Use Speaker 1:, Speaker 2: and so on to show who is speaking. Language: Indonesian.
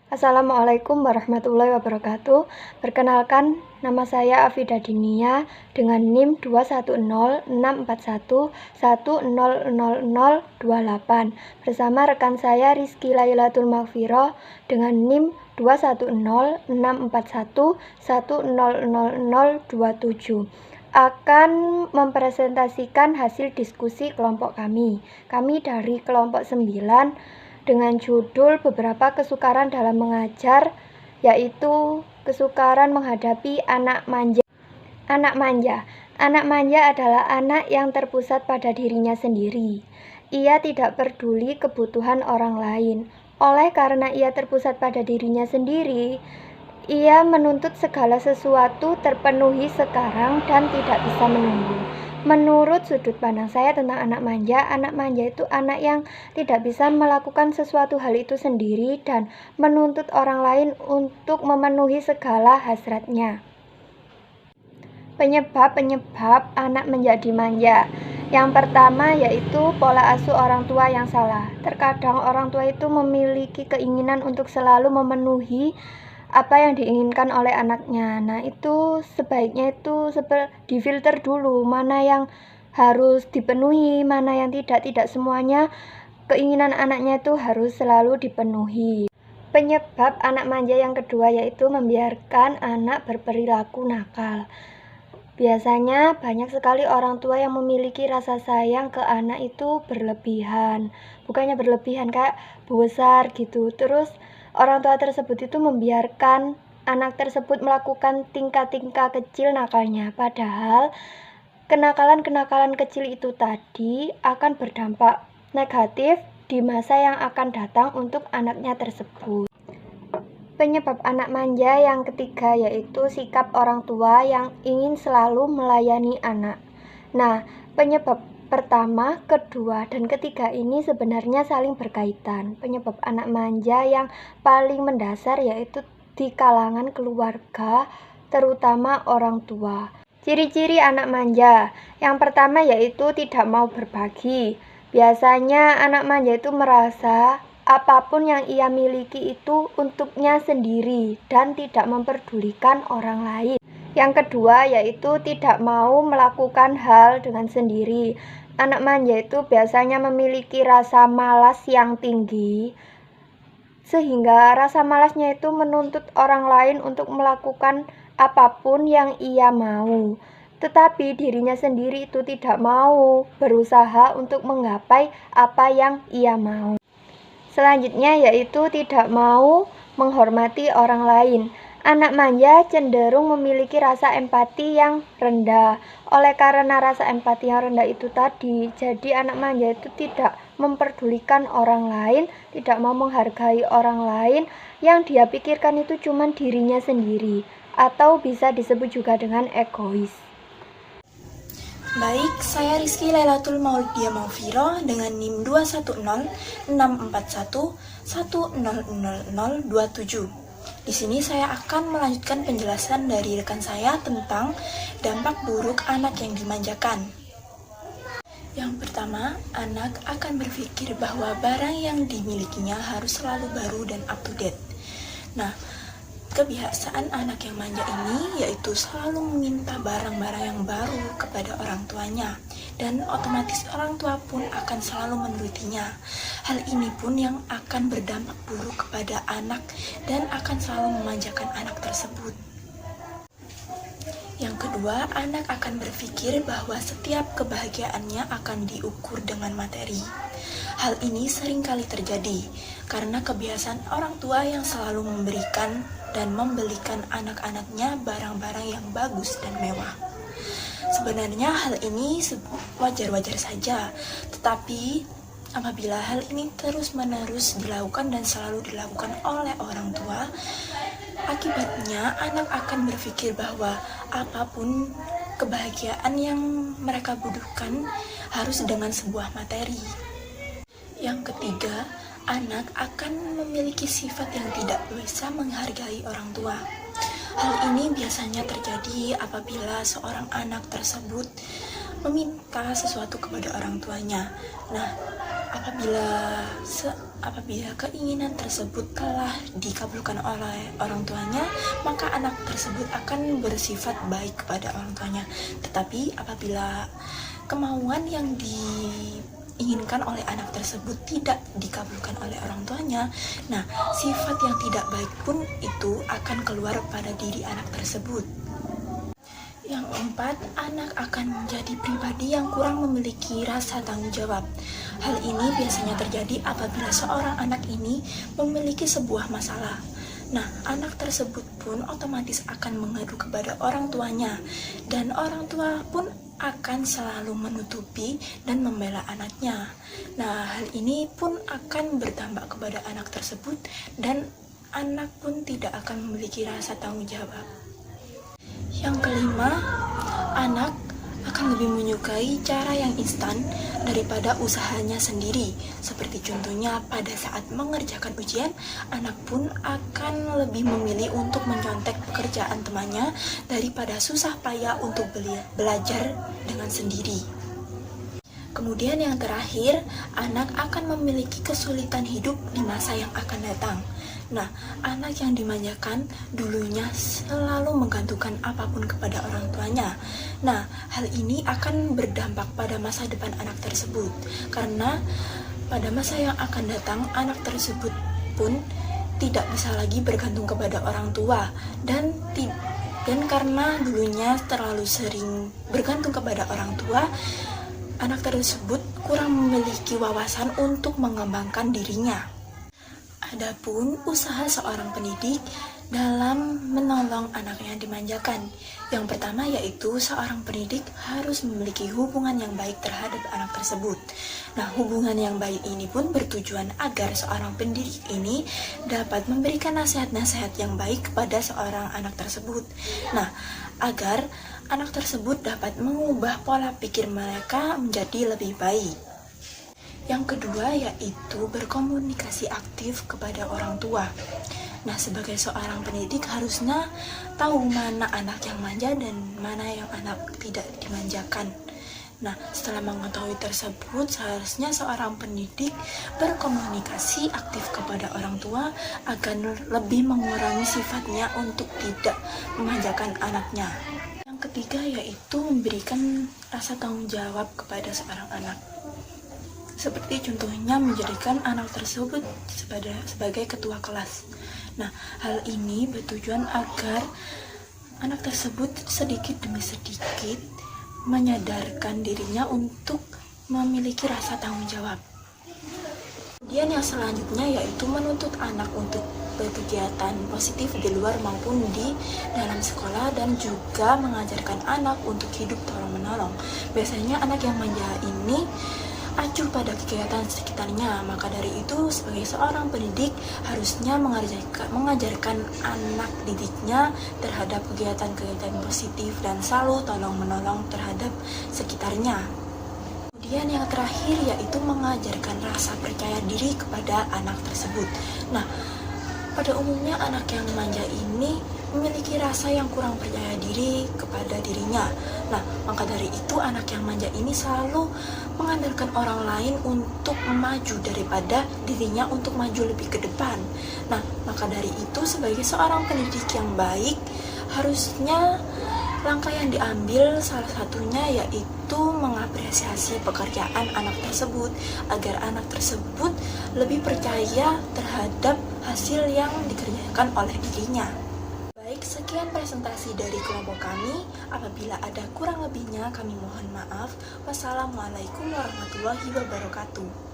Speaker 1: Assalamualaikum warahmatullahi wabarakatuh. Perkenalkan, nama saya Afida Dinia dengan NIM 2106411000028 bersama rekan saya Rizky Lailatul Maghfirah dengan NIM 2106411000027 akan mempresentasikan hasil diskusi kelompok kami. Kami dari kelompok 9 dengan judul beberapa kesukaran dalam mengajar, yaitu kesukaran menghadapi anak manja. Anak manja adalah anak yang terpusat pada dirinya sendiri. Ia tidak peduli kebutuhan orang lain. Oleh karena ia terpusat pada dirinya sendiri, ia menuntut segala sesuatu terpenuhi sekarang dan tidak bisa menunggu. Menurut sudut pandang saya tentang anak manja itu anak yang tidak bisa melakukan sesuatu hal itu sendiri dan menuntut orang lain untuk memenuhi segala hasratnya. Penyebab anak menjadi manja. Yang pertama yaitu pola asuh orang tua yang salah. Terkadang orang tua itu memiliki keinginan untuk selalu memenuhi apa yang diinginkan oleh anaknya. Nah, itu sebaiknya itu difilter dulu, mana yang harus dipenuhi, mana yang tidak. Tidak semuanya keinginan anaknya itu harus selalu dipenuhi. Penyebab anak manja yang kedua yaitu membiarkan anak berperilaku nakal. Biasanya banyak sekali orang tua yang memiliki rasa sayang ke anak itu berlebihan. Bukannya berlebihan, kayak besar gitu. Terus orang tua tersebut itu membiarkan anak tersebut melakukan tingkah-tingkah kecil nakalnya. Padahal kenakalan-kenakalan kecil itu tadi akan berdampak negatif di masa yang akan datang untuk anaknya tersebut. Penyebab anak manja yang ketiga yaitu sikap orang tua yang ingin selalu melayani anak. Nah, penyebab pertama, kedua, dan ketiga ini sebenarnya saling berkaitan. Penyebab anak manja yang paling mendasar yaitu di kalangan keluarga, terutama orang tua. Ciri-ciri anak manja. Yang pertama yaitu tidak mau berbagi. Biasanya anak manja itu merasa apapun yang ia miliki itu untuknya sendiri dan tidak memperdulikan orang lain. Yang kedua yaitu tidak mau melakukan hal dengan sendiri. Anak manja itu biasanya memiliki rasa malas yang tinggi, sehingga rasa malasnya itu menuntut orang lain untuk melakukan apapun yang ia mau. Tetapi dirinya sendiri itu tidak mau berusaha untuk menggapai apa yang ia mau. Selanjutnya yaitu tidak mau menghormati orang lain. Anak manja cenderung memiliki rasa empati yang rendah. Oleh karena rasa empati yang rendah itu tadi, jadi anak manja itu tidak memperdulikan orang lain, tidak mau menghargai orang lain. Yang dia pikirkan itu cuma dirinya sendiri, atau bisa disebut juga dengan egois.
Speaker 2: Baik, saya Rizky Lailatul Maghfirah dengan NIM 2106411000027. Di sini saya akan melanjutkan penjelasan dari rekan saya tentang dampak buruk anak yang dimanjakan. Yang pertama, anak akan berpikir bahwa barang yang dimilikinya harus selalu baru dan up to date. Nah, kebiasaan anak yang manja ini yaitu selalu meminta barang-barang yang baru kepada orang tuanya, dan otomatis orang tua pun akan selalu menurutinya. Hal ini pun yang akan berdampak buruk kepada anak dan akan selalu memanjakan anak tersebut. Yang kedua, anak akan berpikir bahwa setiap kebahagiaannya akan diukur dengan materi. Hal ini seringkali terjadi karena kebiasaan orang tua yang selalu memberikan dan membelikan anak-anaknya barang-barang yang bagus dan mewah. Sebenarnya hal ini wajar-wajar saja, tetapi apabila hal ini terus-menerus dilakukan dan selalu dilakukan oleh orang tua, akibatnya anak akan berpikir bahwa apapun kebahagiaan yang mereka butuhkan harus dengan sebuah materi. Yang ketiga, anak akan memiliki sifat yang tidak bisa menghargai orang tua. Hal ini biasanya terjadi apabila seorang anak tersebut meminta sesuatu kepada orang tuanya. Nah, apabila keinginan tersebut telah dikabulkan oleh orang tuanya, maka anak tersebut akan bersifat baik kepada orang tuanya. Tetapi apabila kemauan yang diinginkan oleh anak tersebut tidak dikabulkan oleh orang tuanya, nah sifat yang tidak baik pun itu akan keluar pada diri anak tersebut. Yang keempat, anak akan menjadi pribadi yang kurang memiliki rasa tanggung jawab. Hal ini biasanya terjadi apabila seorang anak ini memiliki sebuah masalah. Nah, anak tersebut pun otomatis akan mengadu kepada orang tuanya, dan orang tua pun akan selalu menutupi dan membela anaknya. Nah, hal ini pun akan berdampak kepada anak tersebut, dan anak pun tidak akan memiliki rasa tanggung jawab. Yang kelima, anak akan lebih menyukai cara yang instan daripada usahanya sendiri. Seperti contohnya pada saat mengerjakan ujian, anak pun akan lebih memilih untuk mencontek pekerjaan temannya daripada susah payah untuk belajar dengan sendiri. Kemudian yang terakhir, anak akan memiliki kesulitan hidup di masa yang akan datang. Nah, anak yang dimanjakan dulunya selalu menggantungkan apapun kepada orang tuanya. Nah, hal ini akan berdampak pada masa depan anak tersebut. Karena pada masa yang akan datang, anak tersebut pun tidak bisa lagi bergantung kepada orang tua. Dan karena dulunya terlalu sering bergantung kepada orang tua, anak tersebut kurang memiliki wawasan untuk mengembangkan dirinya. Adapun usaha seorang pendidik dalam menolong anak yang dimanjakan. Yang pertama yaitu seorang pendidik harus memiliki hubungan yang baik terhadap anak tersebut. Nah, hubungan yang baik ini pun bertujuan agar seorang pendidik ini dapat memberikan nasihat-nasihat yang baik kepada seorang anak tersebut. Nah, agar anak tersebut dapat mengubah pola pikir mereka menjadi lebih baik. Yang kedua yaitu berkomunikasi aktif kepada orang tua. Nah, sebagai seorang pendidik harusnya tahu mana anak yang manja dan mana yang anak tidak dimanjakan. Nah, setelah mengetahui tersebut, seharusnya seorang pendidik berkomunikasi aktif kepada orang tua agar lebih mengurangi sifatnya untuk tidak memanjakan anaknya. Yang ketiga yaitu memberikan rasa tanggung jawab kepada seorang anak. Seperti contohnya menjadikan anak tersebut sebagai ketua kelas. Nah, hal ini bertujuan agar anak tersebut sedikit demi sedikit menyadarkan dirinya untuk memiliki rasa tanggung jawab. Kemudian yang selanjutnya yaitu menuntut anak untuk berkegiatan positif di luar maupun di dalam sekolah, dan juga mengajarkan anak untuk hidup tolong-menolong. Biasanya anak yang manja ini acuh pada kegiatan sekitarnya, maka dari itu sebagai seorang pendidik harusnya mengajarkan anak didiknya terhadap kegiatan-kegiatan positif dan selalu tolong-menolong terhadap sekitarnya. Kemudian yang terakhir yaitu mengajarkan rasa percaya diri kepada anak tersebut. Nah, pada umumnya anak yang manja ini memiliki rasa yang kurang percaya diri kepada dirinya. Nah, maka dari itu anak yang manja ini selalu mengandalkan orang lain untuk maju daripada dirinya untuk maju lebih ke depan. Nah, maka dari itu sebagai seorang pendidik yang baik, harusnya langkah yang diambil salah satunya yaitu mengapresiasi pekerjaan anak tersebut agar anak tersebut lebih percaya terhadap hasil yang dikerjakan oleh dirinya. Baik, sekian presentasi dari kelompok kami. Apabila ada kurang lebihnya kami mohon maaf. Wassalamualaikum warahmatullahi wabarakatuh.